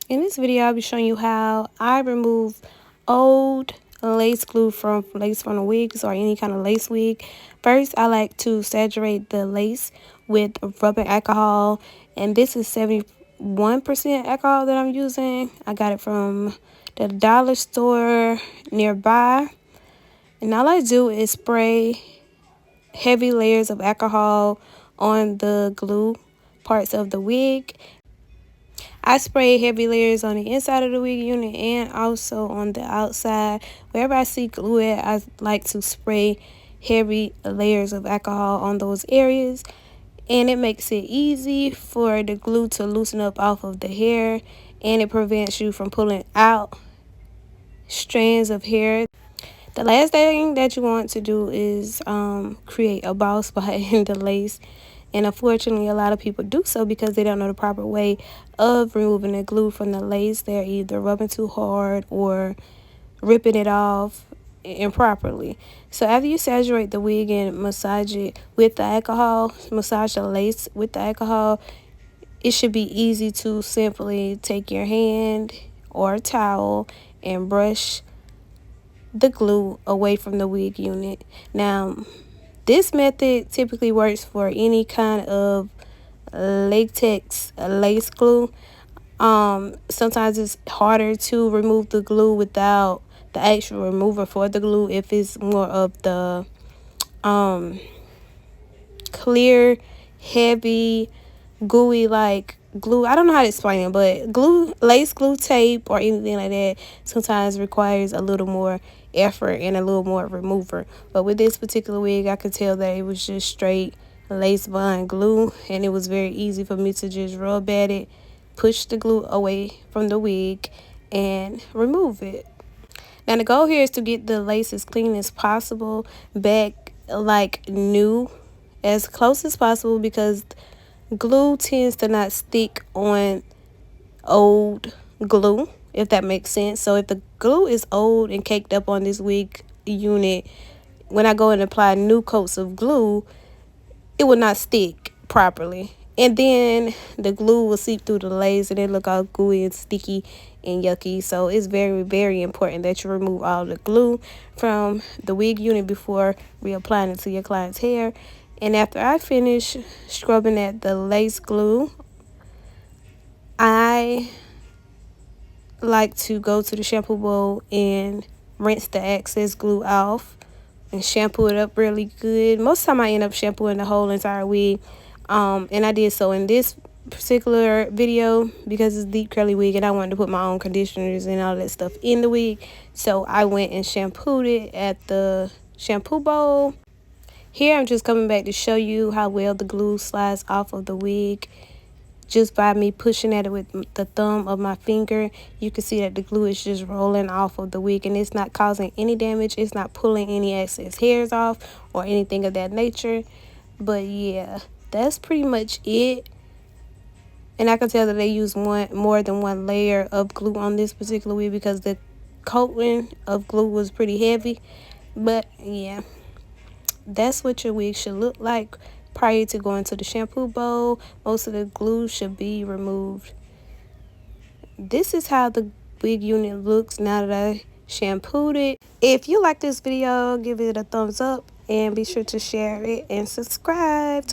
In this video, I'll be showing you how I remove old lace glue from lace from the wigs or any kind of lace wig. First, I like to saturate the lace with rubbing alcohol, and this is 71% alcohol that I'm using. I got it from the dollar store nearby, and all I do is spray heavy layers of alcohol on the glue parts of the wig. I spray heavy layers on the inside of the wig unit and also on the outside. Wherever I see glue at, I like to spray heavy layers of alcohol on those areas. And it makes it easy for the glue to loosen up off of the hair, and it prevents you from pulling out strands of hair. The last thing that you want to do is create a bald spot in the lace. And unfortunately, a lot of people do so because they don't know the proper way of removing the glue from the lace. They're either rubbing too hard or ripping it off improperly. So after you saturate the wig and massage it with the alcohol, massage the lace with the alcohol, it should be easy to simply take your hand or a towel and brush the glue away from the wig unit. Now, this method typically works for any kind of latex lace glue. Sometimes it's harder to remove the glue without the actual remover for the glue if it's more of the clear, heavy, gooey like glue. I don't know how to explain it, but glue, lace glue, tape, or anything like that sometimes requires a little more effort and a little more remover. But with this particular wig, I could tell that it was just straight lace bond glue, and it was very easy for me to just rub at it, push the glue away from the wig, and remove it. Now the goal here is to get the lace as clean as possible, back like new, as close as possible, because glue tends to not stick on old glue, if that makes sense. So if the glue is old and caked up on this wig unit, when I go and apply new coats of glue, it will not stick properly, and then the glue will seep through the lace and it look all gooey and sticky and yucky. So it's very, very important that you remove all the glue from the wig unit before reapplying it to your client's hair. And after I finish scrubbing at the lace glue, I like to go to the shampoo bowl and rinse the excess glue off and shampoo it up really good. Most of the time I end up shampooing the whole entire wig, and I did so in this particular video because it's deep curly wig and I wanted to put my own conditioners and all that stuff in the wig. So I went and shampooed it at the shampoo bowl. Here I'm just coming back to show you how well the glue slides off of the wig. Just by me pushing at it with the thumb of my finger, you can see that the glue is just rolling off of the wig, and it's not causing any damage. It's not pulling any excess hairs off or anything of that nature. But yeah, that's pretty much it. And I can tell that they use more than one layer of glue on this particular wig because the coating of glue was pretty heavy. But yeah, that's what your wig should look like prior to going to the shampoo bowl. Most of the glue should be removed. This is how the wig unit looks now that I shampooed it. If you like this video, give it a thumbs up and be sure to share it and subscribe.